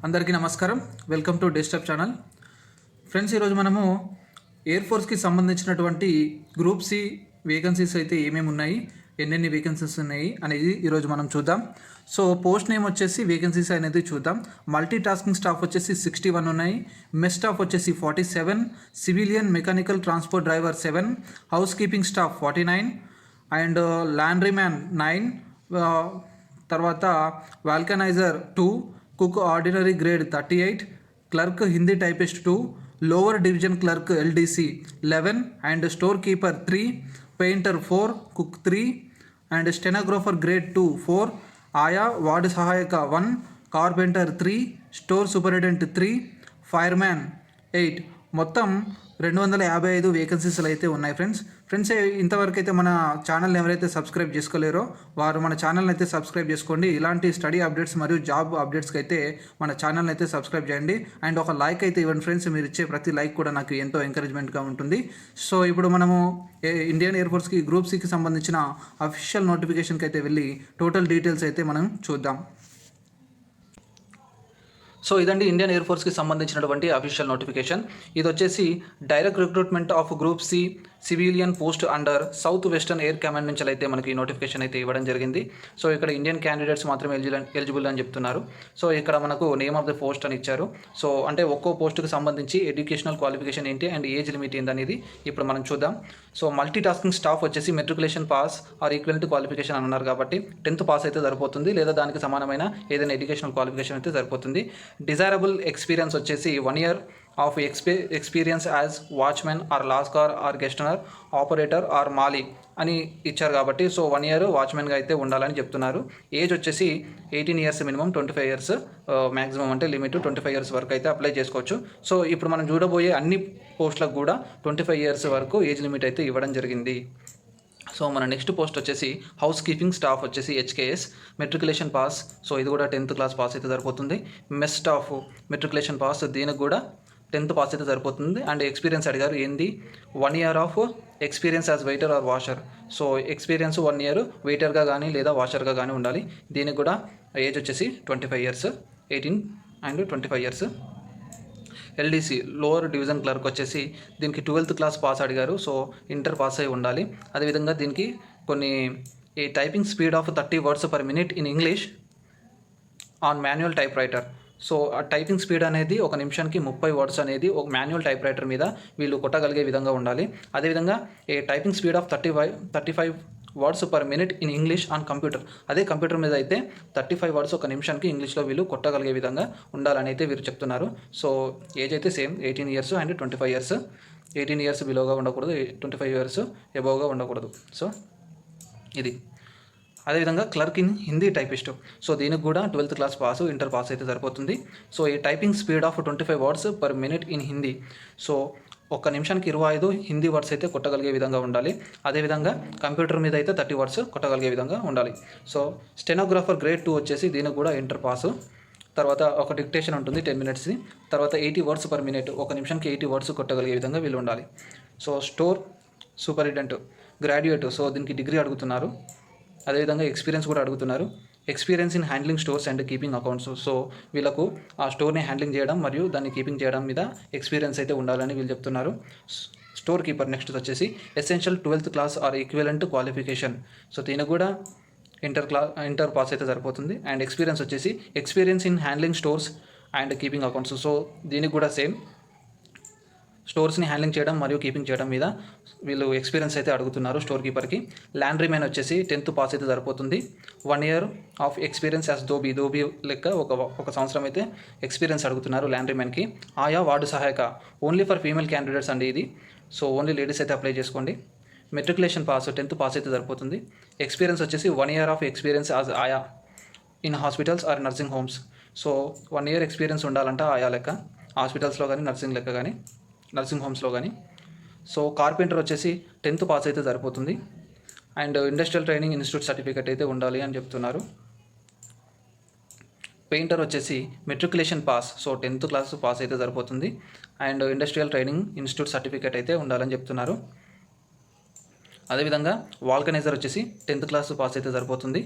అందరికీ నమస్కారం. Welcome to desktop channel. Friends, ఈరోజు మనము ఎయిర్ ఫోర్స్కి సంబంధించినటువంటి గ్రూప్ సి వేకెన్సీస్ అయితే ఏమేమి ఉన్నాయి, ఎన్నెన్ని వేకెన్సీస్ ఉన్నాయి అనేది ఈరోజు మనం చూద్దాం. సో పోస్ట్ నేమ్ వచ్చేసి వేకెన్సీస్ అనేది చూద్దాం. మల్టీ టాస్కింగ్ స్టాఫ్ వచ్చేసి 61 ఉన్నాయి, మెస్ స్టాఫ్ వచ్చేసి 47, civilian mechanical transport driver 7, house keeping staff 49 and laundry man 9, తర్వాత వాల్కనైజర్ 2, cook ordinary grade 38, clerk Hindi typist 2, lower division clerk LDC 11 and store keeper 3, painter 4, cook 3 and stenographer grade 2 4, ఆయా ward సహాయక 1, carpenter 3, store superintendent 3, fireman 8. మొత్తం 255 వేకెన్సీస్లు అయితే ఉన్నాయి friends. ఇంతవరకు అయితే మన ఛానల్ని ఎవరైతే సబ్స్క్రైబ్ చేసుకోలేరో వారు మన ఛానల్ని అయితే సబ్స్క్రైబ్ చేసుకోండి. ఇలాంటి స్టడీ అప్డేట్స్ మరియు జాబ్ అప్డేట్స్కి అయితే మన ఛానల్ని అయితే సబ్స్క్రైబ్ చేయండి అండ్ ఒక లైక్ అయితే ఇవ్వండి ఫ్రెండ్స్. మీరు ఇచ్చే ప్రతి లైక్ కూడా నాకు ఎంతో ఎంకరేజ్మెంట్గా ఉంటుంది. సో ఇప్పుడు మనము ఇండియన్ ఎయిర్ ఫోర్స్కి గ్రూప్ సికి సంబంధించిన అఫీషియల్ నోటిఫికేషన్కి అయితే వెళ్ళి టోటల్ డీటెయిల్స్ అయితే మనం చూద్దాం. సో ఇదండి ఇండియన్ ఎయిర్ ఫోర్స్కి సంబంధించినటువంటి అఫీషియల్ నోటిఫికేషన్. ఇది వచ్చేసి direct recruitment of group C civilian post under South Western Air Command నుంచి అయితే మనకి నోటిఫికేషన్ అయితే ఇవ్వడం జరిగింది. సో ఇక్కడ ఇండియన్ క్యాండిడేట్స్ మాత్రమే ఎలిజిబుల్ అని చెప్తున్నారు. సో ఇక్కడ మనకు నేమ్ ఆఫ్ ద పోస్ట్ అని ఇచ్చారు. సో అంటే ఒక్కో పోస్ట్కి సంబంధించి ఎడ్యుకేషనల్ క్వాలిఫికేషన్ ఏంటి అండ్ ఏజ్ లిమిట్ ఏంటి అనేది ఇప్పుడు మనం చూద్దాం. సో మల్టీ టాస్కింగ్ స్టాఫ్ వచ్చేసి matriculation pass or equivalent qualification అని అన్నారు కాబట్టి 10th పాస్ అయితే సరిపోతుంది, లేదా దానికి సమానమైన ఏదైనా ఎడ్యుకేషనల్ క్వాలిఫికేషన్ అయితే సరిపోతుంది. డిజైరబుల్ ఎక్స్పీరియన్స్ వచ్చేసి 1 year of experience as watchman or lascar or Gestetner operator or mali అని ఇచ్చారు కాబట్టి సో 1 year వాచ్మెన్గా అయితే ఉండాలని చెప్తున్నారు. ఏజ్ వచ్చేసి 18 years మినిమం, 25 years మ్యాక్సిమం, అంటే లిమిట్ 25 years వరకు అయితే అప్లై చేసుకోవచ్చు. సో ఇప్పుడు మనం చూడబోయే అన్ని పోస్టులకు కూడా 25 years వరకు ఏజ్ లిమిట్ అయితే ఇవ్వడం జరిగింది. సో మన నెక్స్ట్ పోస్ట్ వచ్చేసి హౌస్ కీపింగ్ స్టాఫ్ వచ్చేసి HKS మెట్రికులేషన్ పాస్. సో ఇది కూడా 10th క్లాస్ పాస్ అయితే సరిపోతుంది. మెస్ స్టాఫ్ మెట్రికులేషన్ పాస్, దీనికి కూడా 10th పాస్ అయితే సరిపోతుంది. అండ్ ఎక్స్పీరియన్స్ అడిగారు, ఏంది 1 year of experience as waiter or washer. So experience 1 year వెయిటర్గా కానీ లేదా వాషర్గా కానీ ఉండాలి. దీనికి కూడా ఏజ్ వచ్చేసి 25 years, 18 and 25 years. LDC lower division clerk వచ్చేసి దీనికి 12th క్లాస్ పాస్ అడిగారు. సో ఇంటర్ పాస్ అయి ఉండాలి. అదేవిధంగా దీనికి కొన్ని ఈ typing speed of 30 words per minute in English on manual type writer. So ఆ టైపింగ్ స్పీడ్ అనేది ఒక నిమిషానికి 30 words అనేది ఒక మాన్యువల్ టైప్ రైటర్ మీద వీళ్ళు కొట్టగలిగే విధంగా ఉండాలి. అదేవిధంగా a typing speed of 35 words per minute in English on computer. అదే కంప్యూటర్ మీద అయితే 35 words ఒక నిమిషానికి ఇంగ్లీష్లో వీళ్ళు కొట్టగలిగే విధంగా ఉండాలని అయితే వీరు చెప్తున్నారు. సో ఏజ్ అయితే same 18 years and 25 years. 18 years బిలోగా ఉండకూడదు, 25 years ఎబోవ్గా ఉండకూడదు. సో ఇది. అదేవిధంగా clerk in Hindi typist. So దీనికి కూడా 12th class pass, inter pass అయితే సరిపోతుంది. సో ఈ typing speed of 25 words per minute in Hindi. So ఒక్క నిమిషానికి 25 హిందీ వర్డ్స్ అయితే కొట్టగలిగే విధంగా ఉండాలి. అదేవిధంగా కంప్యూటర్ మీద అయితే 30 words కొట్టగలిగే విధంగా ఉండాలి. సో స్టెనోగ్రాఫర్ గ్రేడ్ 2 వచ్చేసి దీనికి కూడా ఇంటర్ పాస్. తర్వాత ఒక డిక్టేషన్ ఉంటుంది 10 minutes. తర్వాత 80 words per minute, ఒక నిమిషానికి 80 words కొట్టగలిగే విధంగా వీళ్ళు ఉండాలి. So store superintendent graduate. So దీనికి డిగ్రీ అడుగుతున్నారు. అదేవిధంగా ఎక్స్పీరియన్స్ కూడా అడుగుతున్నారు. Experience in handling stores and keeping accounts. So వీళ్ళకు ఆ స్టోర్ని హ్యాండ్లింగ్ చేయడం మరియు దాన్ని కీపింగ్ చేయడం మీద ఎక్స్పీరియన్స్ అయితే ఉండాలని వీళ్ళు చెప్తున్నారు. స్టోర్ కీపర్ నెక్స్ట్ వచ్చేసి essential 12th class or equivalent qualification. So దీనికి కూడా ఇంటర్ పాస్ అయితే సరిపోతుంది. అండ్ ఎక్స్పీరియన్స్ వచ్చేసి experience in handling stores and keeping accounts. So దీనికి కూడా సేమ్ స్టోర్స్ని హ్యాండ్లింగ్ చేయడం మరియు కీపింగ్ చేయడం మీద వీళ్ళు ఎక్స్పీరియన్స్ అయితే అడుగుతున్నారు స్టోర్ కీపర్కి. లాండ్రీ మ్యాన్ వచ్చేసి 10th పాస్ అయితే సరిపోతుంది. 1 year of experience as dhobi లెక్క ఒక సంవత్సరం అయితే ఎక్స్పీరియన్స్ అడుగుతున్నారు లాండ్రీ మ్యాన్కి. ఆయా వార్డు సహాయక ఓన్లీ ఫర్ ఫీమేల్ క్యాండిడేట్స్ అండి ఇది. సో ఓన్లీ లేడీస్ అయితే అప్లై చేసుకోండి. మెట్రికులేషన్ పాస్ 10th పాస్ అయితే సరిపోతుంది. ఎక్స్పీరియన్స్ వచ్చేసి 1 year ఆఫ్ ఎక్స్పీరియన్స్ యాజ్ ఆయా in hospitals are nursing homes. So 1 year experience ఉండాలంట ఆయా లెక్క, హాస్పిటల్స్లో కానీ నర్సింగ్ లెక్క కానీ నర్సింగ్ హోమ్స్లో కానీ. సో కార్పెంటర్ వచ్చేసి 10th పాస్ అయితే సరిపోతుంది. And industrial training institute certificate అయితే ఉండాలి అని చెప్తున్నారు. పెయింటర్ వచ్చేసి matriculation pass. So 10th class pass అయితే సరిపోతుంది. And industrial training institute certificate అయితే ఉండాలని చెప్తున్నారు. అదేవిధంగా వాల్కనైజర్ వచ్చేసి 10th క్లాస్ పాస్ అయితే సరిపోతుంది.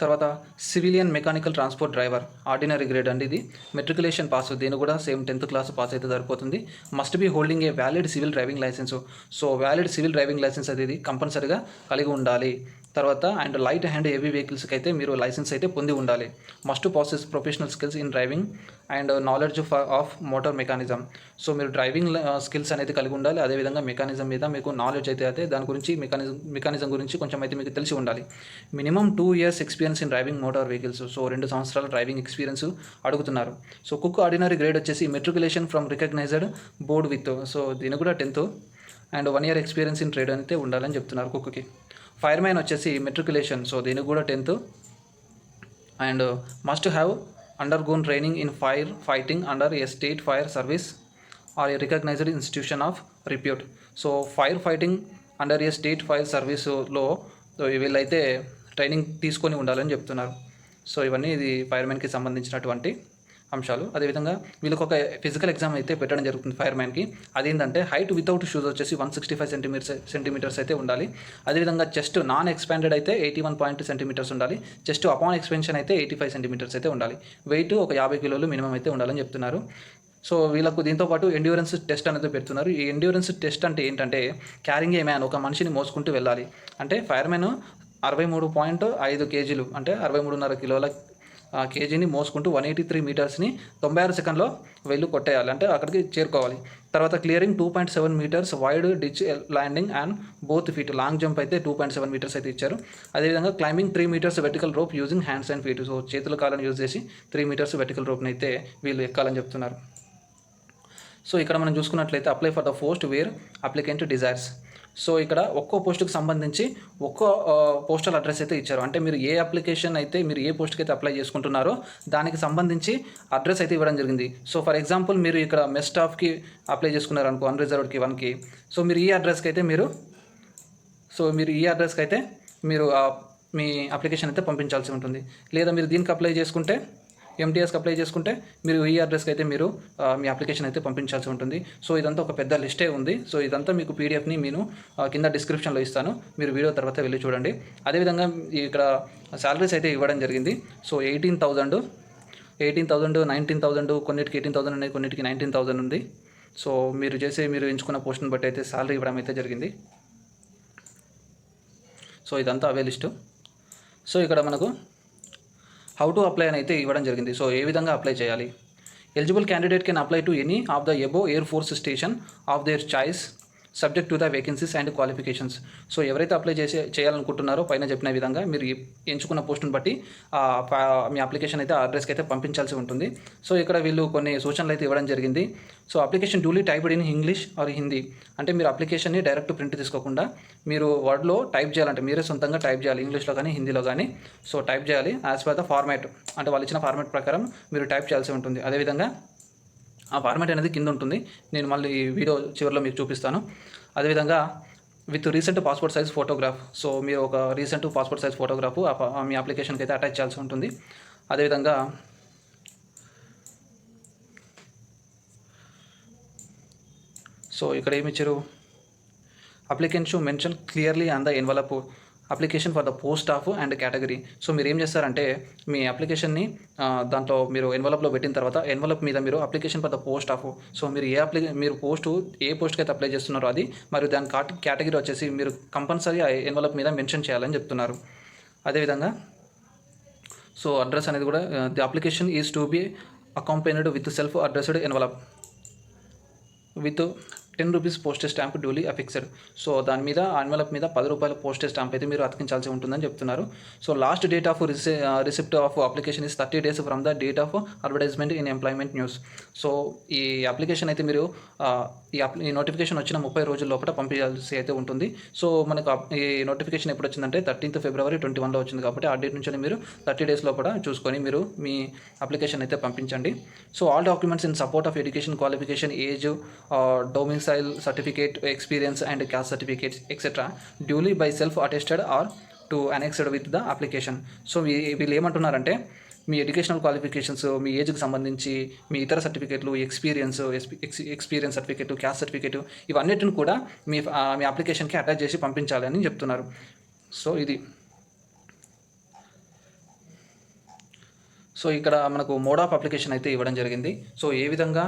తర్వాత civilian mechanical transport driver ordinary grade అండి ఇది. మెట్రికులేషన్ పాస్, దీని కూడా సేమ్ 10th క్లాస్ పాస్ అయితే సరిపోతుంది. Must be holding a valid civil driving licence. So valid civil driving licence అనేది కంపల్సరీగా కలిగి ఉండాలి. తర్వాత అండ్ లైట్ హ్యాండ్ హెవీ వెహికల్స్కి అయితే మీరు లైసెన్స్ అయితే పొంది ఉండాలి. Must possess professional skills in driving and knowledge of motor mechanism. So మీరు డ్రైవింగ్ స్కిల్స్ అనేది కలిగి ఉండాలి. అదేవిధంగా మెకానిజం మీద మీకు నాలెడ్జ్ అయితే దాని గురించి మెకానిజం గురించి కొంచెం అయితే మీకు తెలిసి ఉండాలి. Minimum 2 years experience in driving motor vehicles. So 2 సంవత్సరాల డ్రైవింగ్ ఎక్స్పీరియన్స్ అడుగుతున్నారు. సో కుక్ ఆర్డినరీ గ్రేడ్ వచ్చేసి matriculation from recognised board with. So దీని కూడా 10th and 1 year experience in trade అయితే ఉండాలని చెప్తున్నారు కుక్కి. ఫైర్మ్యాన్ వచ్చేసి మెట్రికులేషన్, సో దీనికి కూడా 10th and must have undergone training in fire fighting under a state fire service or a recognised institution of repute. So fire fighting under a state fire సర్వీస్లో వీళ్ళైతే training తీసుకొని ఉండాలని చెప్తున్నారు. So ఇవన్నీ ఇది ఫైర్మ్యాన్కి సంబంధించినటువంటి అంశాలు. అదేవిధంగా వీళ్ళకి ఒక ఫిజికల్ ఎగ్జామ్ అయితే పెట్టడం జరుగుతుంది ఫైర్మ్యాన్కి. అదేంటంటే హైట్ వితౌట్ షూస్ వచ్చేసి 165 సెంటీమీటర్స్ అయితే ఉండాలి. అదేవిధంగా చెస్ట్ నాన్ ఎక్స్పాండెడ్ అయితే 81 సెంటీమీటర్స్ ఉండాలి. చెస్ట్ అపాన్ ఎక్స్పెన్షన్ అయితే 85 సెంటీమీటర్స్ అయితే ఉండాలి. వెయిట్ ఒక 50 కిలోలు మినిమం అయితే ఉండాలని చెప్తున్నారు. సో వీళ్ళకు దీంతోపాటు ఎండ్యూరెన్స్ టెస్ట్ అనేది పెడుతున్నారు. ఈ ఎండ్యూరెన్స్ టెస్ట్ అంటే ఏంటంటే క్యారింగ్ ఏ మ్యాన్, ఒక మనిషిని మోసుకుంటూ వెళ్ళాలి. అంటే ఫైర్మెన్ 63.5 kgs అంటే 63.5 కిలోల కేజీని మోసుకుంటూ 183 మీటర్స్ని 96 సెకండ్లో వెళ్ళి కొట్టేయాలి, అంటే అక్కడికి చేరుకోవాలి. తర్వాత clearing 2.7 metres wide ditch landing and both feet. Long jump అయితే 2.7 మీటర్స్ అయితే ఇచ్చారు. అదేవిధంగా climbing 3 metres vertical rope using hands and feet. So చేతుల కాలను యూజ్ చేసి 3 మీటర్స్ వెర్టికల్ రోప్ని అయితే వీళ్ళు ఎక్కాలని చెప్తున్నారు. సో ఇక్కడ మనం చూసుకున్నట్లయితే apply for the post where applicant desires. So ఇక్కడ ఒక్కో పోస్టుకు సంబంధించి ఒక్కో పోస్టల్ అడ్రస్ అయితే ఇచ్చారు. అంటే మీరు ఏ అప్లికేషన్ అయితే మీరు ఏ పోస్ట్కి అయితే అప్లై చేసుకుంటున్నారో దానికి సంబంధించి అడ్రస్ అయితే ఇవ్వడం జరిగింది. సో ఫర్ ఎగ్జాంపుల్ మీరు ఇక్కడ మెస్ స్టాఫ్కి అప్లై చేసుకున్నారు అనుకో, అన్రిజర్వ్డ్కి 1కి. సో మీరు ఈ అడ్రస్కి అయితే మీరు మీ అప్లికేషన్ అయితే పంపించాల్సి ఉంటుంది. లేదా మీరు దీనికి అప్లై చేసుకుంటే ఎంటీఎస్కి అప్లై చేసుకుంటే మీరు ఈ అడ్రస్కి అయితే మీరు మీ అప్లికేషన్ అయితే పంపించాల్సి ఉంటుంది. సో ఇదంతా ఒక పెద్ద లిస్టే ఉంది. సో ఇదంతా మీకు పీడిఎఫ్ని నేను కింద డిస్క్రిప్షన్లో ఇస్తాను, మీరు వీడియో తర్వాత వెళ్ళి చూడండి. అదేవిధంగా ఇక్కడ శాలరీస్ అయితే ఇవ్వడం జరిగింది. సో 18,000, 19,000, కొన్నిటికి 18,000 ఉన్నాయి, కొన్నిటికి 19,000 ఉంది. సో మీరు ఎంచుకున్న పోస్ట్ని బట్టి అయితే శాలరీ ఇవ్వడం అయితే జరిగింది. సో ఇదంతా అవే లిస్టు. సో ఇక్కడ మనకు హౌ టు అప్లై అని అయితే ఇవ్వడం జరిగింది. సో ఏ విధంగా అప్లై చేయాలి? Eligible candidate can apply to any of the above air force station of their choice subject to the vacancies and qualifications. So ఎవరైతే అప్లై చేయాలనుకుంటున్నారో పైన చెప్పిన విధంగా మీరు ఎంచుకున్న పోస్టును బట్టి మీ అప్లికేషన్ అయితే అడ్రస్కి అయితే పంపించాల్సి ఉంటుంది. సో ఇక్కడ వీళ్ళు కొన్ని సూచనలు అయితే ఇవ్వడం జరిగింది. So application duly typed in English are Hindi. అంటే మీరు అప్లికేషన్ని డైరెక్ట్ ప్రింట్ తీసుకోకుండా మీరు వర్డ్లో టైప్ చేయాలంటే మీరే సొంతంగా టైప్ చేయాలి, ఇంగ్లీష్లో కానీ హిందీలో కానీ. సో టైప్ చేయాలి యాజ్ పర్ ద ఫార్మాట్, అంటే వాళ్ళు ఇచ్చిన ఫార్మాట్ ప్రకారం మీరు టైప్ చేయాల్సి ఉంటుంది. అదేవిధంగా ఆ ఫార్మాట్ అనేది కింద ఉంటుంది, నేను మళ్ళీ ఈ వీడియో చివరిలో మీకు చూపిస్తాను. అదేవిధంగా with recent passport size photograph. So మీరు ఒక రీసెంట్ పాస్పోర్ట్ సైజ్ ఫోటోగ్రాఫ్ మీ అప్లికేషన్కి అయితే అటాచ్ చేయాల్సి ఉంటుంది. అదేవిధంగా సో ఇక్కడ ఏమి ఇచ్చారు, applicant should mention clearly on the envelope application for the post of and category. So మీరు ఏం చేస్తారంటే మీ అప్లికేషన్ని దాంట్లో మీరు ఎన్వలప్లో పెట్టిన తర్వాత ఎన్వలప్ మీద మీరు application for the post of, so మీరు మీరు ఏ పోస్ట్కి అయితే అప్లై చేస్తున్నారో అది మరియు దాని కేటగిరీ వచ్చేసి మీరు కంపల్సరీ ఆ ఎన్వలప్ మీద మెన్షన్ చేయాలని చెప్తున్నారు. అదేవిధంగా సో అడ్రస్ అనేది కూడా the application is to be accompanied with self addressed envelope with 10 rupees postage stamp duly affixed. So దాని మీద ఎన్వలప్ మీద 10 రూపాయల పోస్టేజ్ స్టాంప్ అయితే మీరు అతికించాల్సి ఉంటుందని చెప్తున్నారు. So last date of receipt of application is 30 days from the date of advertisement in employment news. So ఈ application అయితే మీరు ఈ నోటిఫికేషన్ వచ్చిన 30 రోజుల లోపల పంపించాల్సి అయితే ఉంటుంది. సో మనకు ఈ నోటిఫికేషన్ ఎప్పుడు వచ్చిందంటే 13th February 2021లో వచ్చింది. కాబట్టి ఆ డేట్ నుంచి మీరు 30 days లోపల చూసుకొని మీరు మీ అప్లికేషన్ అయితే పంపించండి. So all documents in support of education qualification age domicile certificate, experience and caste certificates etc. duly by self attested or to annexed with the application. So వీళ్ళు ఏమంటున్నారంటే మీ ఎడ్యుకేషనల్ క్వాలిఫికేషన్స్, మీ ఏజ్కి సంబంధించి మీ ఇతర సర్టిఫికేట్లు, ఎక్స్పీరియన్స్ సర్టిఫికేట్, క్యాస్ట్ సర్టిఫికేట్, ఇవన్నిటిని కూడా మీ అప్లికేషన్కి attach చేసి పంపించాలని చెప్తున్నారు. సో ఇది సో ఇక్కడ మనకు మోడ్ ఆఫ్ అప్లికేషన్ అయితే ఇవ్వడం జరిగింది. సో ఏ విధంగా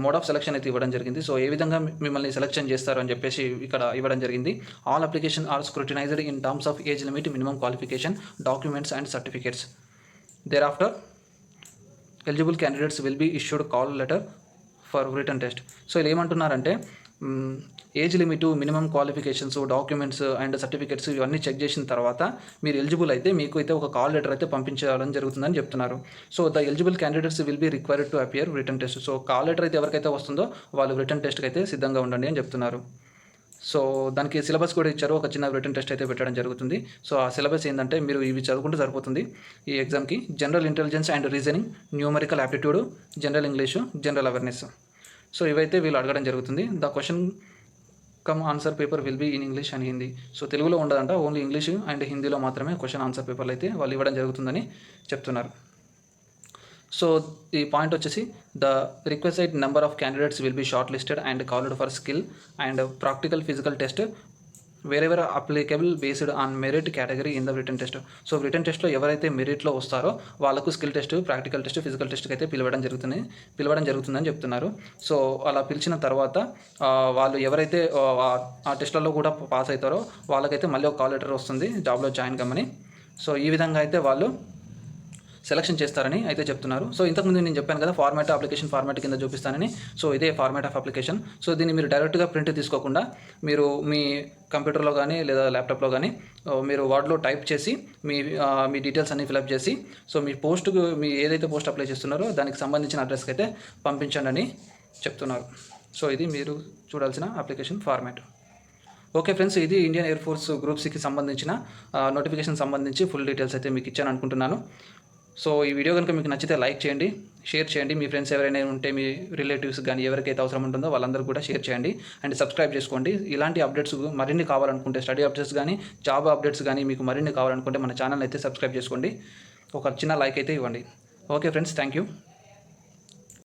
మోడ్ ఆఫ్ సెలక్షన్ అయితే ఇవ్వడం జరిగింది. సో ఏ విధంగా మిమ్మల్ని సెలక్షన్ చేస్తారు అని చెప్పేసి ఇక్కడ ఇవ్వడం జరిగింది. All application are scrutinized in terms of age limit, minimum qualification, documents and certificates. Thereafter eligible candidates will be issued call letter for written test. So ఇలా ఏమంటున్నారంటే age limit, minimum qualifications, documents and certificates ఇవన్నీ check చేసిన తర్వాత మీరు eligible అయితే మీకు అయితే ఒక కాల్ లెటర్ అయితే పంపించడం జరుగుతుందని చెప్తున్నారు. So the eligible candidates will be required to appear written test. So call letter అయితే ఎవరికైతే వస్తుందో వాళ్ళు రిటన్ టెస్ట్కి అయితే సిద్ధంగా ఉండండి అని చెప్తున్నారు. సో దానికి సిలబస్ కూడా ఇచ్చారు, ఒక చిన్న రిటన్ టెస్ట్ అయితే పెట్టడం జరుగుతుంది. సో ఆ సిలబస్ ఏంటంటే మీరు ఇవి చదువుకుంటే సరిపోతుంది ఈ ఎగ్జామ్కి. General intelligence and reasoning, numerical aptitude, general English, general awareness. So ఇవైతే వీళ్ళు అడగడం జరుగుతుంది. The question cum answer paper will be in English and Hindi. So తెలుగులో ఉండదంట, ఓన్లీ ఇంగ్లీష్ అండ్ హిందీలో మాత్రమే క్వశ్చన్ ఆన్సర్ పేపర్లు అయితే వాళ్ళు ఇవ్వడం జరుగుతుందని చెప్తున్నారు. సో ఈ పాయింట్ వచ్చేసి the requested number of candidates will be shortlisted and called for skill and practical physical test wherever applicable based on merit category in the written test. So written టెస్ట్లో ఎవరైతే మెరిట్లో వస్తారో వాళ్ళకు skill test, practical test, physical టెస్ట్కి అయితే పిలవడం జరుగుతుందని చెప్తున్నారు. సో అలా పిలిచిన తర్వాత వాళ్ళు ఎవరైతే ఆ టెస్ట్లలో కూడా పాస్ అవుతారో వాళ్ళకైతే మళ్ళీ ఒక కాల్ లెటర్ వస్తుంది జాబ్లో జాయిన్ కమ్మని. సో ఈ విధంగా అయితే వాళ్ళు సెలక్షన్ చేస్తారని అయితే చెప్తున్నారు. సో ఇంతకుముందు నేను చెప్పాను కదా అప్లికేషన్ ఫార్మాట్ కింద చూపిస్తానని. సో ఇదే ఫార్మాట్ ఆఫ్ అప్లికేషన్. సో దీన్ని మీరు డైరెక్ట్గా ప్రింట్ తీసుకోకుండా మీరు మీ కంప్యూటర్లో కానీ లేదా ల్యాప్టాప్లో కానీ మీరు వర్డ్లో టైప్ చేసి మీ డీటెయిల్స్ అన్ని ఫిలప్ చేసి సో మీ పోస్ట్కు మీ ఏదైతే పోస్ట్ అప్లై చేస్తున్నారో దానికి సంబంధించిన అడ్రస్కి అయితే పంపించండి అని చెప్తున్నారు. సో ఇది మీరు చూడాల్సిన అప్లికేషన్ ఫార్మాట్. ఓకే ఫ్రెండ్స్, ఇది ఇండియన్ ఎయిర్ ఫోర్స్ గ్రూప్ సికి సంబంధించిన నోటిఫికేషన్ సంబంధించి ఫుల్ డీటెయిల్స్ అయితే మీకు ఇచ్చాను అనుకుంటున్నాను. సో ఈ వీడియో కనుక మీకు నచ్చితే లైక్ చేయండి, షేర్ చేయండి. మీ ఫ్రెండ్స్ ఎవరైనా ఉంటే మీ రిలేటివ్స్ కానీ ఎవరికైతే అవసరం ఉంటుందో వాళ్ళందరూ కూడా షేర్ చేయండి అండ్ సబ్స్క్రైబ్ చేసుకోండి. ఇలాంటి అప్డేట్స్ మరిన్ని కావాలనుకుంటే, స్టడీ అప్డేట్స్ కానీ జాబ్ అప్డేట్స్ కానీ మీకు మరిన్ని కావాలనుకుంటే మన ఛానల్ అయితే సబ్స్క్రైబ్ చేసుకోండి. ఒక చిన్న లైక్ అయితే ఇవ్వండి. Okay friends, thank you.